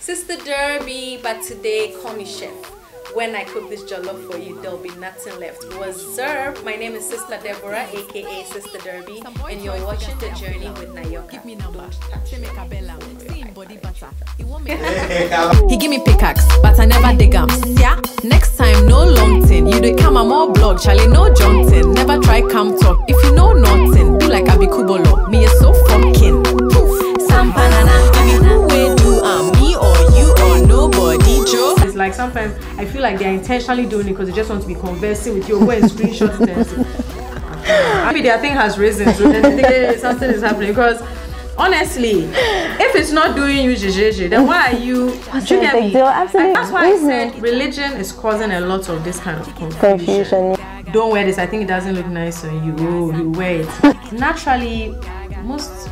Sister Derby, but today call me chef. When I cook this jollof for you, there'll be nothing left. What's up? My name is Sister Deborah, aka Sister Derby, and you're watching The Journey with Nayoka. He give me pickaxe, but I never dig am. Yeah. Next time, no long thing. You do come a more blog, Charlie, no Johnson. Never try come talk. If you know nothing, do like I be Kubolo. Me is so fucking. Some banana, give me who will do me or you or nobody, Joe. It's like sometimes I feel like they're intentionally doing it because they just want to be conversing with you, go and screenshot them. Maybe their thing has risen, so then they think something is happening. Because honestly, if it's not doing you JJJ, then why are you? What's a big deal? Absolutely. That's why I said religion is causing a lot of this kind of confusion. Don't wear this. I think it doesn't look nice on you. Oh, you wear it. Naturally, most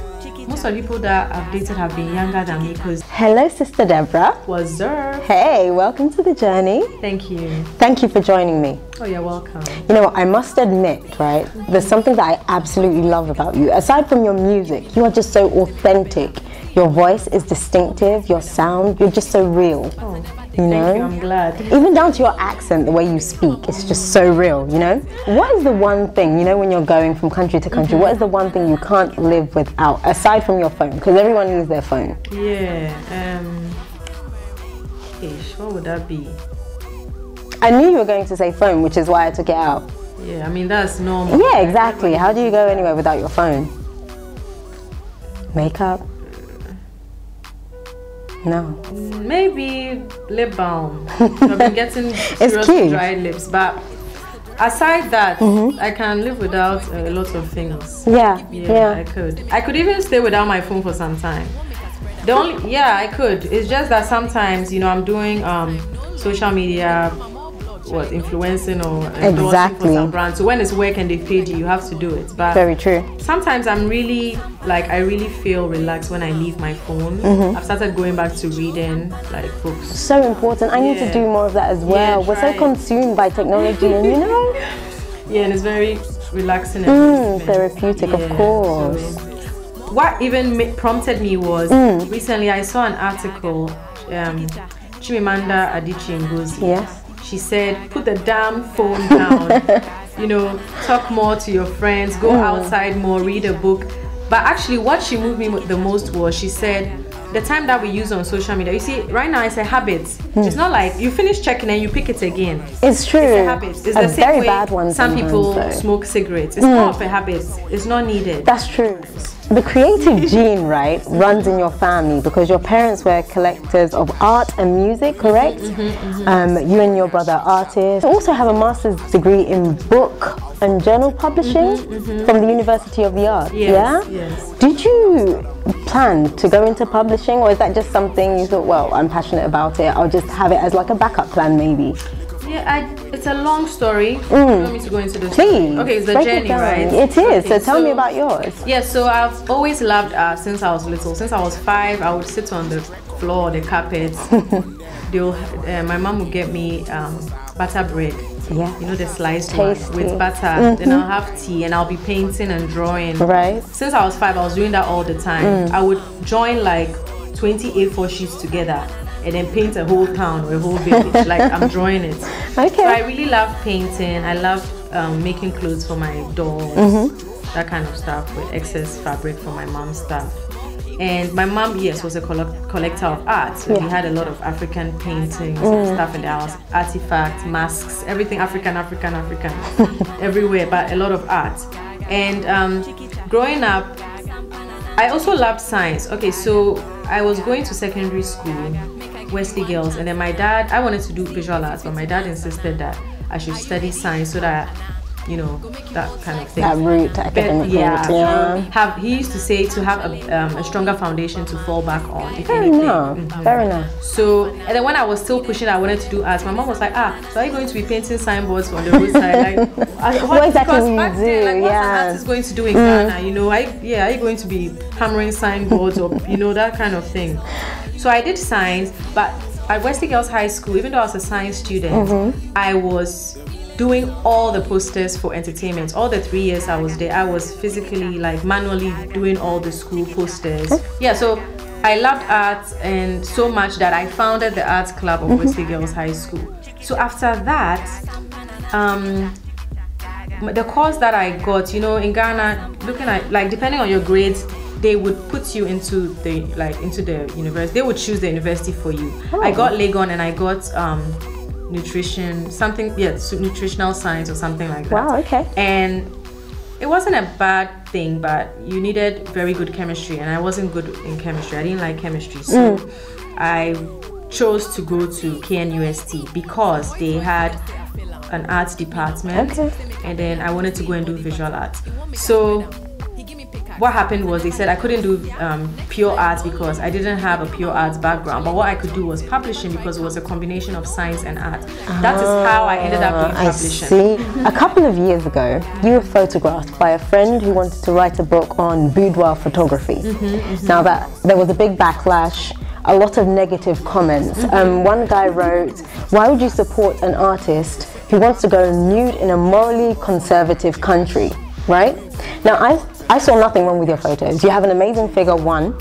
of the people that I've dated have been younger than me. Because hello, Sister Deborah. What's up? Hey, welcome to The Journey. Thank you. Thank you for joining me. Oh, you're welcome. You know what, I must admit, right, there's something that I absolutely love about you. Aside from your music, you are just so authentic. Your voice is distinctive, your sound, you're just so real. Oh, you know? Thank you, I'm glad. Even down to your accent, the way you speak, it's just so real, you know? What is the one thing, you know, when you're going from country to country, what is the one thing you can't live without, aside from your phone? Because everyone needs their phone. Yeah, what would that be? I knew you were going to say phone, which is why I took it out. Yeah, I mean, that's normal. Yeah, exactly. How do you go anywhere without your phone? Makeup? No. Maybe lip balm. I've been getting seriously dry lips, but aside that, I can live without a lot of things. Yeah. I could. I could even stay without my phone for some time. I could. It's just that sometimes, you know, I'm doing social media, influencing or endorsing for some brand. So when it's work and they paid you, you have to do it. But very true. Sometimes I really feel relaxed when I leave my phone. I've started going back to reading like books. So important. I need to do more of that as well. We're so consumed by technology, and you know. Yeah, and it's very relaxing and therapeutic, of course. So, what even prompted me was recently I saw an article, Chimamanda Adichie Ngozi. Yes. She said, put the damn phone down, you know, talk more to your friends, go outside more, read a book. But actually what she moved me the most was, she said, the time that we use on social media, you see, right now it's a habit. It's not like you finish checking and you pick it again. It's true. It's a habit. It's the same very way bad one some people smoke cigarettes. It's more of a habit. It's not needed. That's true. The creative gene, right, runs in your family because your parents were collectors of art and music, correct? You and your brother are artists. You also have a master's degree in book and journal publishing from the University of the Arts. Yes. Did you plan to go into publishing, or is that just something you thought, well, I'm passionate about it, I'll just have it as like a backup plan maybe? Yeah, it's a long story. You want me to go into this? Please. Okay, it's the journey, right? It is. So tell me about yours. Yeah, so I've always loved art since I was little. Since I was 5, I would sit on the floor, the carpet. My mom would get me butter bread. Yeah. You know, the sliced one with butter. Then I'll have tea and I'll be painting and drawing. Right. Since I was 5, I was doing that all the time. I would join like 20 A4 sheets together and then paint a whole town or a whole village. Like I'm drawing it. Okay. So I really love painting. I love making clothes for my dolls, that kind of stuff, with excess fabric for my mom's stuff. And my mom, yes, was a collector of art. So we had a lot of African paintings and stuff in the house, artifacts, masks, everything African, everywhere, but a lot of art. And growing up, I also loved science. Okay, so I was going to secondary school, Wesley Girls, and then my dad, I wanted to do visual arts, but my dad insisted that I should study science so that, you know, that kind of thing. That route, academic route, he used to say to have a stronger foundation to fall back on, if Fair anything. enough. Fair enough. So, and then when I was still pushing, I wanted to do arts. My mom was like, so are you going to be painting signboards on the roadside? Like, what exactly because will back you do? then, like, what's an artist going to do in Ghana? You know, are you going to be hammering signboards or, you know, that kind of thing? So I did science, but at Wesley Girls High School, even though I was a science student, I was doing all the posters for entertainment. All the 3 years I was there, I was physically, like, manually doing all the school posters. Yeah, so I loved art and so much that I founded the art club of Wesley Girls High School. So after that, the course that I got, you know, in Ghana, looking at, like, depending on your grades, they would put you into the university. They would choose the university for you. I got Legon and I got nutrition, something, nutritional science or something like that. Wow, okay. And it wasn't a bad thing, but you needed very good chemistry, and I wasn't good in chemistry. I didn't like chemistry, so I chose to go to KNUST because they had an arts department, and then I wanted to go and do visual arts. So what happened was they said I couldn't do pure arts because I didn't have a pure arts background, but what I could do was publishing because it was a combination of science and art. That is how I ended up doing publishing. I see. A couple of years ago, you were photographed by a friend who wanted to write a book on boudoir photography. Now that there was a big backlash, a lot of negative comments. One guy wrote, "Why would you support an artist who wants to go nude in a morally conservative country?" Right? Now, I saw nothing wrong with your photos. You have an amazing figure, one,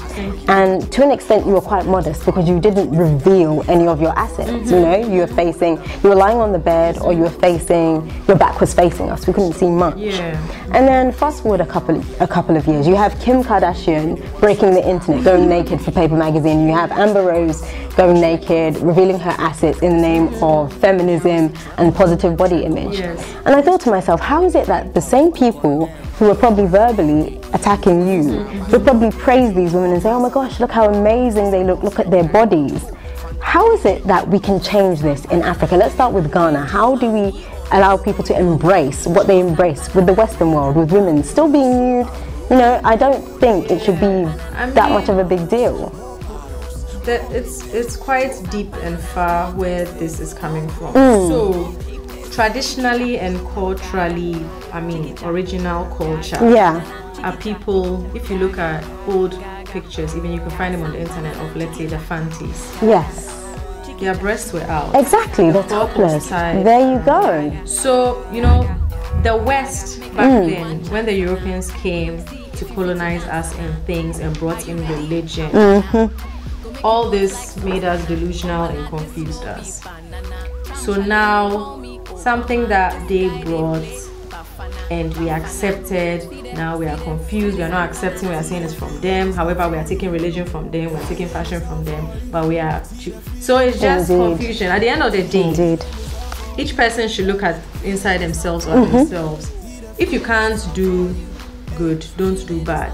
and to an extent you were quite modest because you didn't reveal any of your assets. You know, you were lying on the bed, or you were facing, your back was facing us. We couldn't see much. And then fast forward a couple of years, you have Kim Kardashian breaking the internet, going naked for Paper Magazine. You have Amber Rose going naked, revealing her assets in the name of feminism and positive body image. And I thought to myself, how is it that the same people who are probably verbally attacking you would probably praise these women and say, "Oh my gosh, look how amazing they look at their bodies"? How is it that we can change this in Africa? Let's start with Ghana. How do we allow people to embrace what they embrace with the Western world, with women still being nude? You know, I don't think it should be that much of a big deal. It's quite deep and far where this is coming from. So traditionally and culturally, I mean, original culture, are people, if you look at old pictures, even you can find them on the internet, of, let's say, the Fanties. Their breasts were out. Exactly, they're topless. There you go. So, you know, the West back then, when the Europeans came to colonize us and things and brought in religion, all this made us delusional and confused us. So now, something that they brought and we accepted, now we are confused, we are not accepting, we are saying it's from them. However, we are taking religion from them, we are taking fashion from them, but we are, so it's just confusion. At the end of the day, each person should look at inside themselves or themselves. If you can't do good, don't do bad.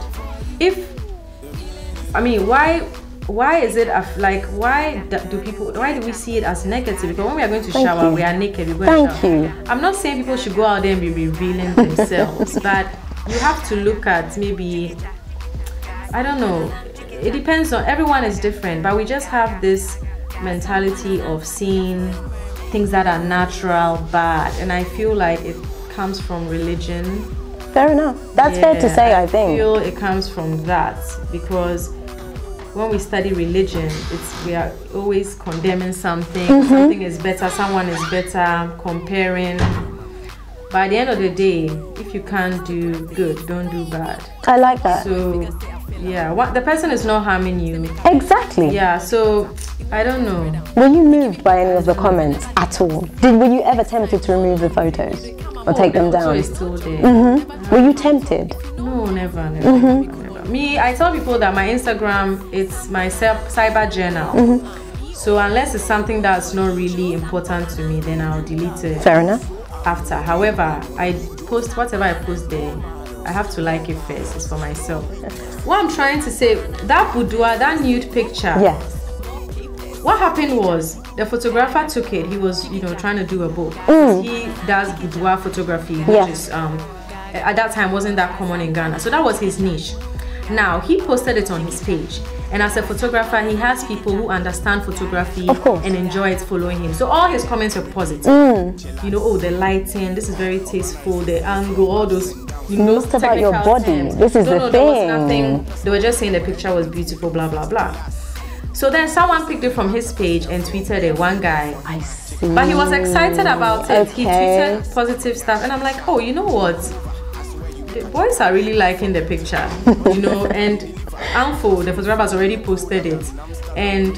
Why is it like, why do we see it as negative? Because when we are going to shower, we are naked, we go and shower. I'm not saying people should go out there and be revealing themselves, but you have to look at, maybe, I don't know, it depends on, everyone is different, but we just have this mentality of seeing things that are natural bad, and I feel like it comes from religion. Fair enough. That's fair to say, I think. I feel it comes from that, because when we study religion, we are always condemning something. Something is better, someone is better, comparing. By the end of the day, if you can't do good, don't do bad. I like that. So, yeah, the person is not harming you. Exactly. Yeah, so, I don't know. Were you moved by any of the comments at all? Were you ever tempted to remove the photos or take them down? The photo is still there. Were you tempted? No, never. Me, I tell people that my Instagram, it's my cyber journal. So unless it's something that's not really important to me, then I'll delete it. Fair enough. After. However, I post whatever I post there, I have to like it first. It's for myself. What I'm trying to say, that boudoir, that nude picture. Yes. What happened was, the photographer took it. He was, trying to do a book. He does boudoir photography, which is at that time wasn't that common in Ghana. So that was his niche. Now, he posted it on his page, and as a photographer, he has people who understand photography and enjoy it following him. So all his comments were positive. Oh, the lighting, this is very tasteful, the angle, all those, Most about your body. Terms. This is the thing. There was nothing. They were just saying the picture was beautiful, blah, blah, blah. So then someone picked it from his page and tweeted it, one guy. I see. But he was excited about it. He tweeted positive stuff, and I'm like, oh, you know what? The boys are really liking the picture, and Anfo, the photographer, has already posted it, and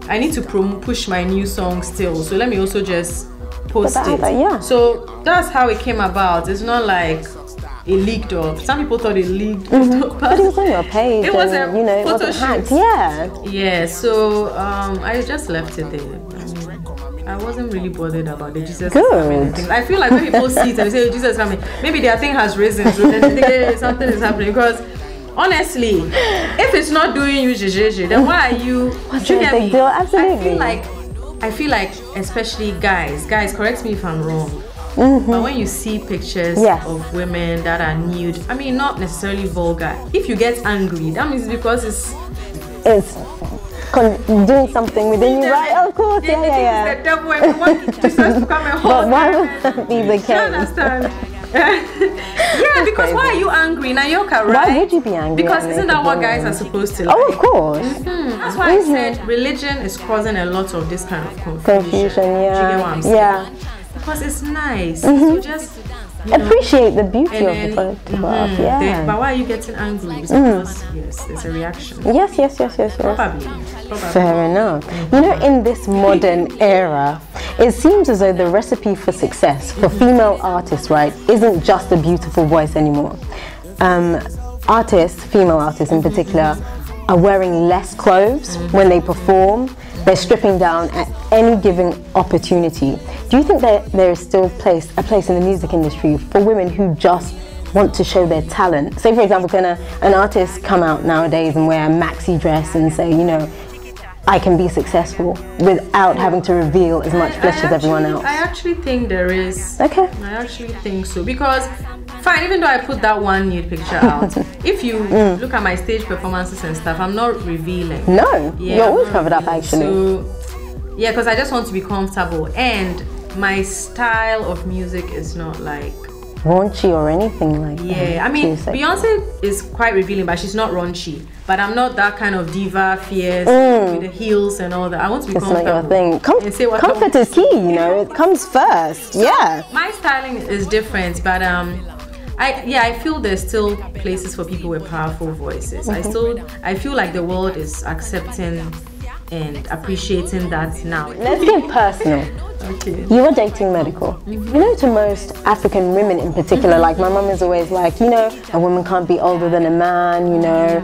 I need to push my new song still. So let me also just post it. Yeah. So that's how it came about. It's not like it leaked off. Some people thought it leaked. But it was on your page. It was a it photo wasn't hacked. shoot. Yeah. Yeah. So I just left it there. I wasn't really bothered about the Jesus coming thing. I feel like when people see it and say Jesus coming, maybe their thing has risen, so then they think hey, something is happening. Because honestly, if it's not doing you jejeje, then why are you? What's the big deal? Absolutely. I feel like, especially guys, correct me if I'm wrong. But when you see pictures of women that are nude, I mean, not necessarily vulgar. If you get angry, that means because it's doing something within you, right? Of course, yeah. The devil and want Jesus to come and hold. But why would that be the case? Do you understand? Yeah, because crazy. why are you angry, Nayoka, right? Why would you be angry? Because isn't that what guys are supposed to like? Oh, of course. That's why I said religion is causing a lot of this kind of confusion. Yeah. Do you get what I'm saying? Yeah. Because it's nice. You just appreciate the beauty of the photograph. Yeah. But why are you getting angry? Because yes, there's a reaction. Yes. Probably. Fair enough. You know, in this modern era, it seems as though the recipe for success for female artists, right, isn't just a beautiful voice anymore. Artists, female artists in particular, are wearing less clothes when they perform. They're stripping down at any given opportunity. Do you think that there is still a place in the music industry for women who just want to show their talent? Say, for example, can an artist come out nowadays and wear a maxi dress and say, you know, I can be successful without having to reveal as much flesh as everyone else? I actually think there is. Okay. I actually think so. Because, fine, even though I put that one nude picture out, if you look at my stage performances and stuff, I'm not revealing. No, you're always covered up, actually. So, yeah, because I just want to be comfortable. And my style of music is not like raunchy or anything like that. Yeah, I mean, Beyonce is quite revealing, but she's not raunchy. But I'm not that kind of diva, fierce, with the heels and all that. I want to be comfortable. It's not your thing. Comfort is key, you know, it comes first. So my styling is different, but I feel there's still places for people with powerful voices. I feel like the world is accepting and appreciating that now. Let's get personal. Okay. You were dating Medikal. You know, to most African women in particular, like my mum is always like, you know, a woman can't be older than a man, you know,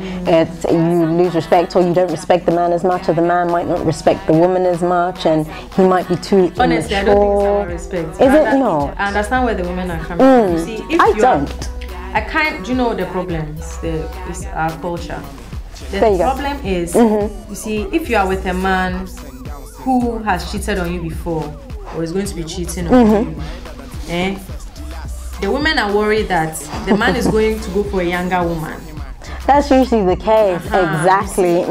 you lose respect, or you don't respect the man as much, or the man might not respect the woman as much, and he might be too honestly, immature. I don't think it's about respect. Is it not? I understand where the women are coming from. You see, if I don't. I can't, do you know the problems? It's our culture. The problem is, you see, if you are with a man who has cheated on you before, or is going to be cheating on you, the women are worried that the man is going to go for a younger woman. That's usually the case, exactly.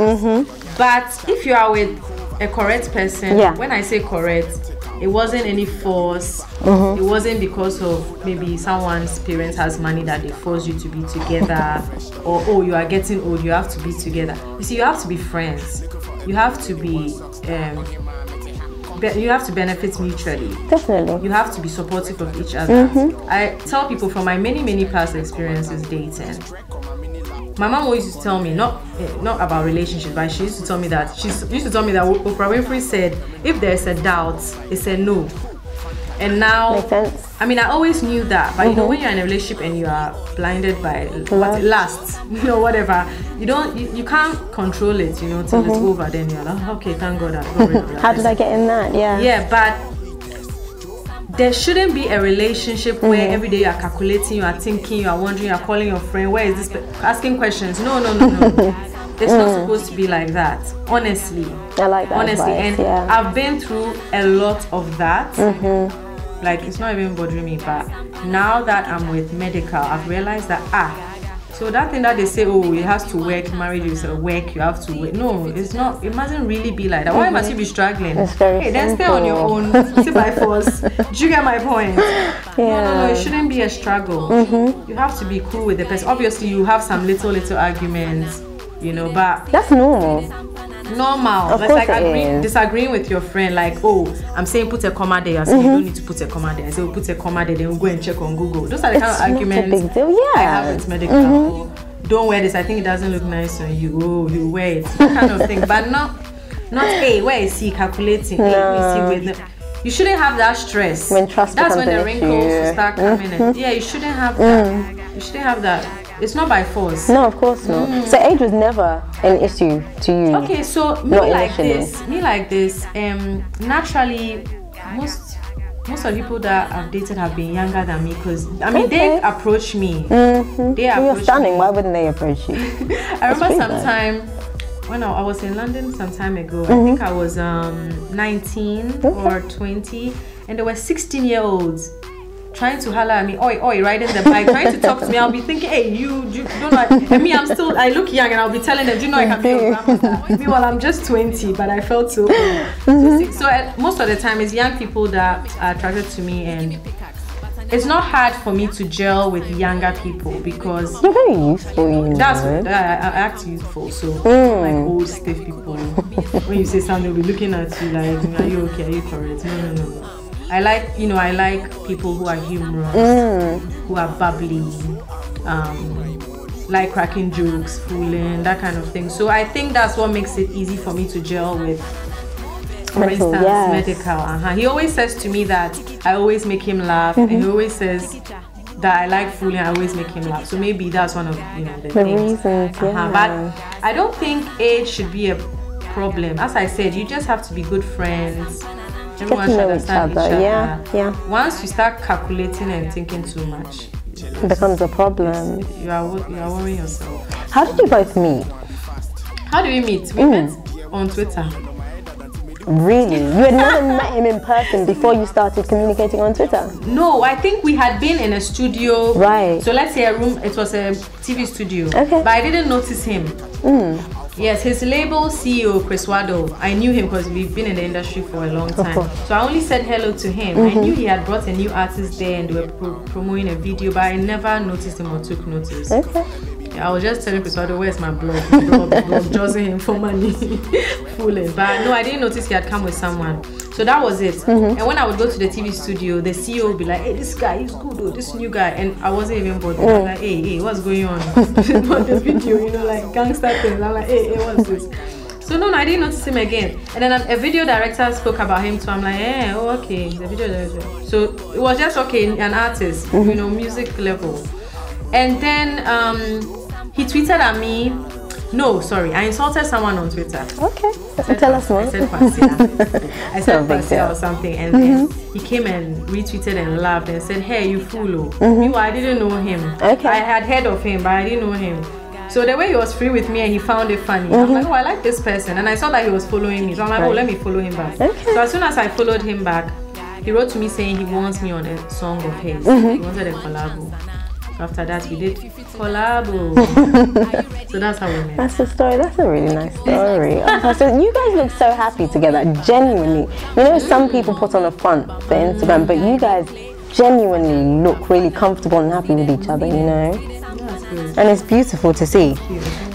But if you are with a correct person, when I say correct, it wasn't any force. It wasn't because of maybe someone's parents has money that they force you to be together, or oh, you are getting old, you have to be together. You see, you have to be friends. You have to be you have to benefit mutually. Definitely. You have to be supportive of each other. I tell people from my many past experiences dating. My mom always used to tell me, not about relationships, but she used to tell me that Oprah Winfrey said, if there's a doubt, it's a no. And now, makes sense. I mean, I always knew that, but you know, when you're in a relationship and you are blinded by lust, you know, whatever, you can't control it, you know, till it's over. Then you're like, okay, thank God I got rid of that. How did I get in that? Yeah, but there shouldn't be a relationship where every day you are calculating, you are thinking, you are wondering, you are calling your friend, where is this, asking questions. No. It's not supposed to be like that. Honestly. I like that. Honestly, advice, and I've been through a lot of that. Like, it's not even bothering me, but now that I'm with Medikal, I've realized that so that thing that they say, oh, you have to work, married, you say work, you have to work. No, it's not. It mustn't really be like that. Why must you be struggling? It's very simple. Then stay on your own, sit by force. Do you get my point? No, it shouldn't be a struggle. You have to be cool with the person. Obviously, you have some little arguments, you know, but that's normal. It's like disagreeing with your friend, like, oh, I'm saying put a comma there, I say you don't need to put a comma there. I say, oh, put a comma there, then we'll go and check on Google. Those are the kind of arguments not a big deal. I have with Medikal. don't wear this, I think it doesn't look nice on you. Oh, you wear it, that kind of thing. But not hey, where is he calculating? Hey, where is he with? You shouldn't have that stress. When trust That's when the issue. wrinkles will start coming in. Yeah, you shouldn't have that. You shouldn't have that. It's not by force. No, of course not. So age was never an issue to you. Okay, so me like this. Naturally, most of the people that I've dated have been younger than me, because I mean they approach me. You're stunning. Why wouldn't they approach you? I remember sometime when I was in London some time ago. I think I was 19 or 20, and there were 16-year-olds trying to holler at me, oi, riding the bike, trying to talk to me. I'll be thinking, hey, you don't know. And me, I look young, and I'll be telling them, do you know I can be your grandmother? Meanwhile, I'm just 20, but I felt so old. So most of the time, it's young people that are attracted to me, and it's not hard for me to gel with younger people because you're very youthful. That's what I act youthful, so like old stiff people. When you say something, they'll be looking at you like, are you okay? Are you correct? No. I like people who are humorous, who are bubbly, like cracking jokes, fooling, that kind of thing. So I think that's what makes it easy for me to gel with. For instance, Medikal. He always says to me that I always make him laugh, and he always says that I like fooling. I always make him laugh. So maybe that's one of the things. Reasons. But I don't think age should be a problem. As I said, you just have to be good friends. Everyone should understand each other. Yeah. Once you start calculating and thinking too much, it becomes a problem. You are worrying yourself. How did you both meet? How did we meet? We met on Twitter. Really? You had never met him in person before you started communicating on Twitter? No, I think we had been in a studio. Right. So let's say a room, it was a TV studio. Okay. But I didn't notice him. Yes, his label CEO, Chris Waddle, I knew him because we've been in the industry for a long time. So I only said hello to him. I knew he had brought a new artist there and they were promoting a video, but I never noticed him or took notice. Okay. I was just telling Chris Waddle, where's my blog, judging him for money, fooling. But no, I didn't notice he had come with someone. So that was it. And when I would go to the TV studio, the CEO would be like, hey, this guy, he's good, oh, this new guy. And I wasn't even bothered. I'm like, hey, what's going on? On the video, like gangster things. I'm like, hey, what's this? So no, I didn't notice him again. And then a video director spoke about him too. I'm like, okay, the video director. So it was just okay, an artist, music level. And then he tweeted at me. No, sorry, I insulted someone on Twitter. Okay, tell us more. I said Pasia or something, and then he came and retweeted and laughed and said, hey, you fool. I didn't know him. Okay. I had heard of him, but I didn't know him. So the way he was free with me and he found it funny, I'm like, I like this person. And I saw that he was following me. So I'm like, let me follow him back. Okay. So as soon as I followed him back, he wrote to me saying he wants me on a song of his. He wanted a collabo. After that, we did collabo. So that's how we met. That's the story. That's a really nice story. So you guys look so happy together, genuinely. Some people put on a front for Instagram, but you guys genuinely look really comfortable and happy with each other, That's good. And it's beautiful to see.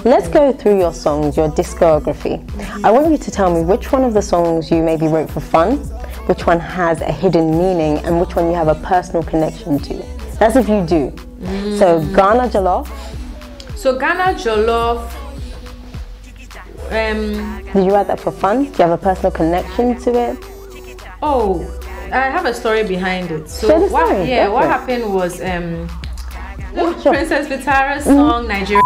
Let's go through your songs, your discography. I want you to tell me which one of the songs you maybe wrote for fun, which one has a hidden meaning, and which one you have a personal connection to. That's if you do. So Ghana Jollof. So Ghana Jollof. Did you write that for fun? Do you have a personal connection to it? Oh, I have a story behind it. So what happened was Princess Vitara's song Nigerian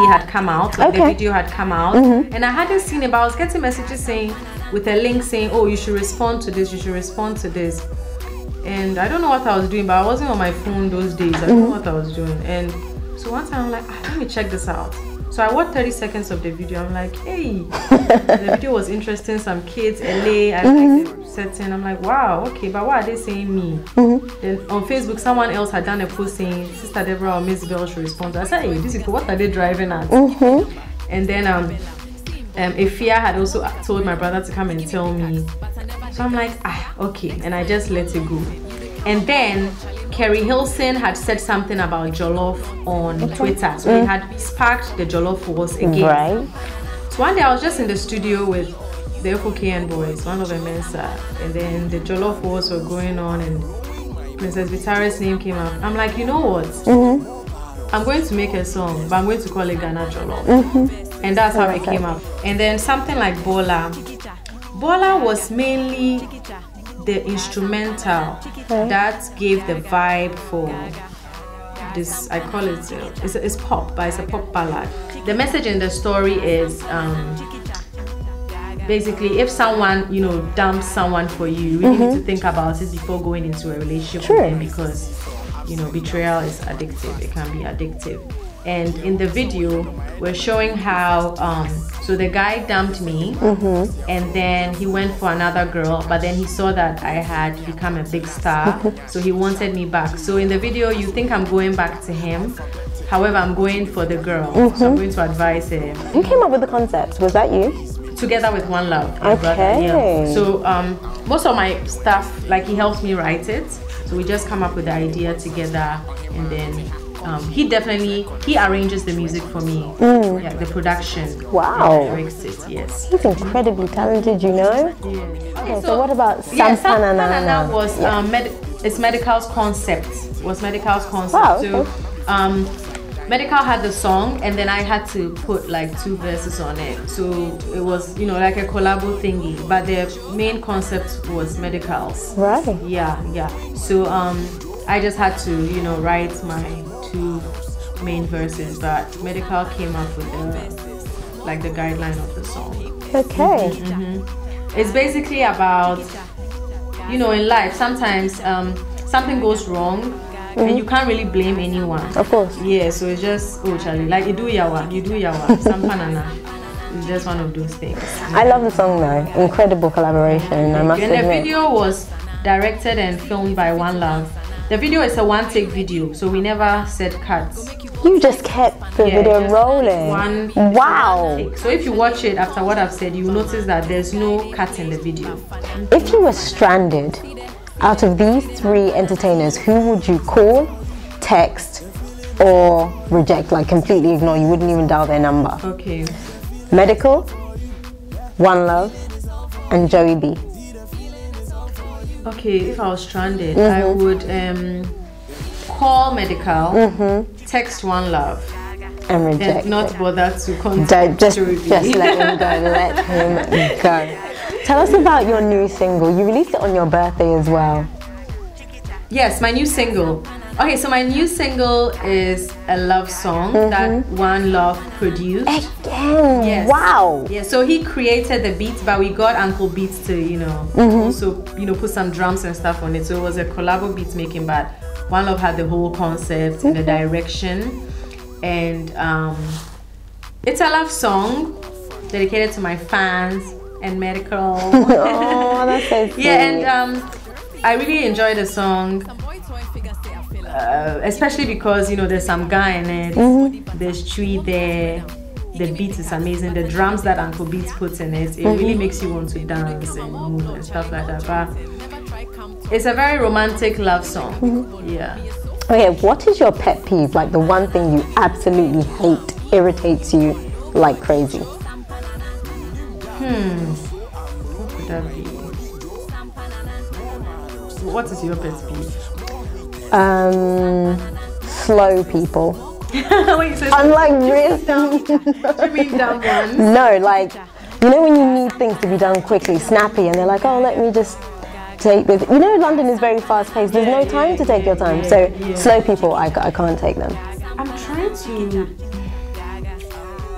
had come out, the video had come out, and I hadn't seen it, but I was getting messages saying with a link saying, oh, you should respond to this, you should respond to this. And I don't know what I was doing, but I wasn't on my phone those days. I don't know what I was doing. And so one time I'm like, let me check this out. So I watched 30 seconds of the video. I'm like, hey, the video was interesting. Some kids, LA, I like the setting. I'm like, wow, okay, but why are they saying me? Then on Facebook, someone else had done a post saying Sister Deborah or Miss Bell should respond. I said, hey, these people, what are they driving at? And then Ifia had also told my brother to come and tell me. So I'm like, okay, and I just let it go. And then Kerry Hilson had said something about Jollof on Twitter. So they had sparked the Jollof wars again. Right. So one day I was just in the studio with the FOKN boys, one of them Mensa, and then the Jollof wars were going on and Princess Vitara's name came up. I'm like, you know what? I'm going to make a song, but I'm going to call it Ghana Jollof. And that's how it came up. And then something like Bola. Bola was mainly the instrumental that gave the vibe for this. I call it, it's pop, but it's a pop ballad. The message in the story is basically, if someone, you know, dumps someone for you, you really need to think about it before going into a relationship with them, because, you know, betrayal is addictive. It can be addictive. And in the video, we're showing how so the guy dumped me, and then he went for another girl, but then he saw that I had become a big star, so he wanted me back. So in the video, you think I'm going back to him, however, I'm going for the girl. So I'm going to advise him. Who came up with the concept? Was that you? Together with One Love, my brother. Yeah. So most of my stuff, like, he helps me write it. So we just come up with the idea together, and then he arranges the music for me. Yeah, the production. Wow. Directs it, yes. He's incredibly talented, you know? Yeah. Okay, so what about Sampanana was it's Medikal's concept. Was Medikal's concept. Wow, okay. So Medikal had the song, and then I had to put like 2 verses on it. So it was, you know, like a collabo thingy, but the main concept was Medikal's. Right. Yeah. So I just had to, you know, write my 2 main verses, but Medikal came up with the guideline of the song. Okay. It's basically about, you know, in life sometimes something goes wrong, and you can't really blame anyone. Of course. Yeah, so it's just, oh Charlie, like, you do yawa, sampanana. It's just one of those things. I love the song though. Incredible collaboration, I must admit. And the video was directed and filmed by One Love. The video is a one-take video, so we never said cuts. You just kept the video rolling. Wow. Take. So if you watch it after what I've said, you notice that there's no cut in the video. If you were stranded, out of these 3 entertainers, who would you call, text, or reject, like completely ignore? You wouldn't even dial their number. Okay. Medikal, One Love, and Joey B. Okay, if I was stranded, I would call Medikal, text One Love, and reject. And not bother to contact Joey B. Just let him go. Let him go. Tell us about your new single. You released it on your birthday as well. Yes, my new single. Okay, so my new single is a love song that One Love produced. Again, yes. Wow. Yeah, so he created the beats, but we got Uncle Beats to, you know, also, you know, put some drums and stuff on it. So it was a collabo beat making, but One Love had the whole concept and the direction. And it's a love song dedicated to my fans and Medikal. Oh, that's so sweet. Yeah, and I really enjoyed the song, especially because, you know, there's some guy in it, there's tree there, the beat is amazing, the drums that Uncle Beats puts in it, it really makes you want to dance and move and stuff like that. But it's a very romantic love song. Yeah. Okay, what is your pet peeve? Like the one thing you absolutely hate, irritates you like crazy? What could that be? What is your pet peeve? Slow people. Wait, so I'm like really. You mean dumb ones? No, like, you know when you need things to be done quickly, snappy, and they're like, oh, let me just take this. You know, London is very fast-paced. There's no time to take your time. So slow people, I can't take them. I'm trying to.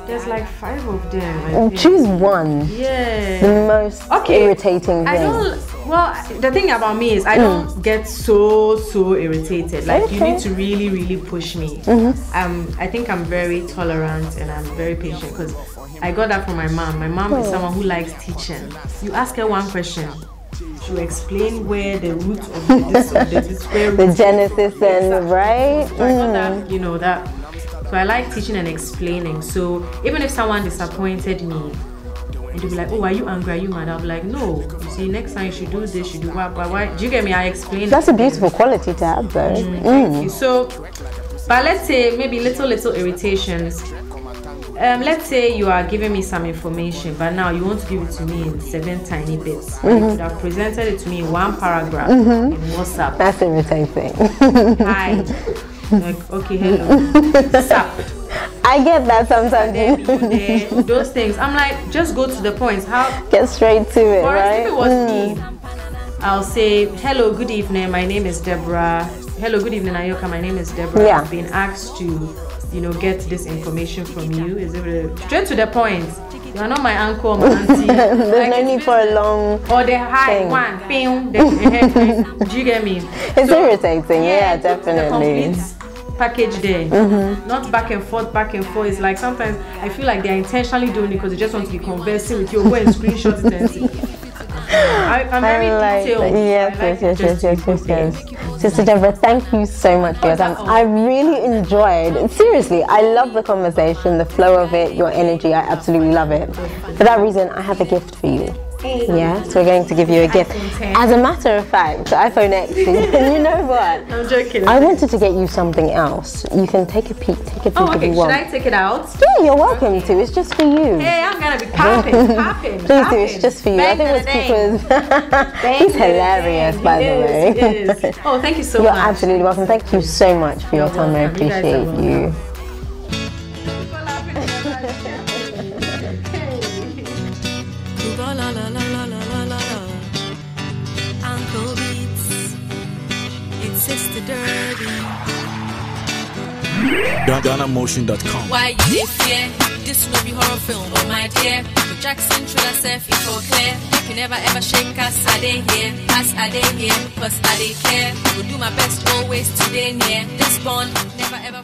There's like 5 of them. Choose one. Yeah. The most irritating thing. I don't. Well, the thing about me is I don't get so irritated. Like you need to really push me. I think I'm very tolerant and I'm very patient because I got that from my mom. My mom is someone who likes teaching. You ask her one question, she'll explain where the root of the genesis and right. So I got that, you know, that. So I like teaching and explaining. So even if someone disappointed me, and they'll be like, oh, are you angry? Are you mad? I'll be like, no. You see, next time you should do this, you do what? Why? Do you get me? I explain. That's a beautiful quality to have, though. Thank you. So, but let's say maybe little irritations. let's say you are giving me some information, but now you want to give it to me in 7 tiny bits. You could have presented it to me in 1 paragraph in WhatsApp. That's irritating. Hi. Like, okay, hello. Sup. I get that sometimes. Those things. I'm like, just go to the point. How? Get straight to it, right? If it was me, I'll say, hello, good evening. My name is Deborah. Hello, good evening, Nayoka. My name is Deborah. Yeah. I've been asked to, get this information from you. Is it straight to the point? You are not my uncle or my auntie. There's no need for a long. Or the high thing. one, ping, do you get me? It's irritating, yeah, definitely. The package there, not back and forth. It's like sometimes I feel like they're intentionally doing it because they just want to be conversing with you. Go and screenshot it and see. I'm very detailed. Yes. Sister Deborah, thank you so much for your time. I really enjoyed. Seriously, I love the conversation, the flow of it, your energy. I absolutely love it. For that reason, I have a gift for you. Yeah, so we're going to give you a gift. As a matter of fact, iPhone X. And you know what? I'm joking. I wanted to get you something else. You can take a peek. Take a peek if you want. Should I take it out? Yeah, you're welcome to. It's just for you. Hey, I'm gonna be popping. Please do. It's just for you. I think it was because he's hilarious, by the way. It is. Oh, thank you so much. You're absolutely welcome. Thank you so much for your time. I appreciate you. Sister Deborah. GhanaMotion.com. Why you dey fear? This will be horror film, oh my dear. But Jackson should have said it's all clear. You never ever shake us, I dey here. Us, I dey here, cause I dey care. Will do my best always to dey near. This bond, never ever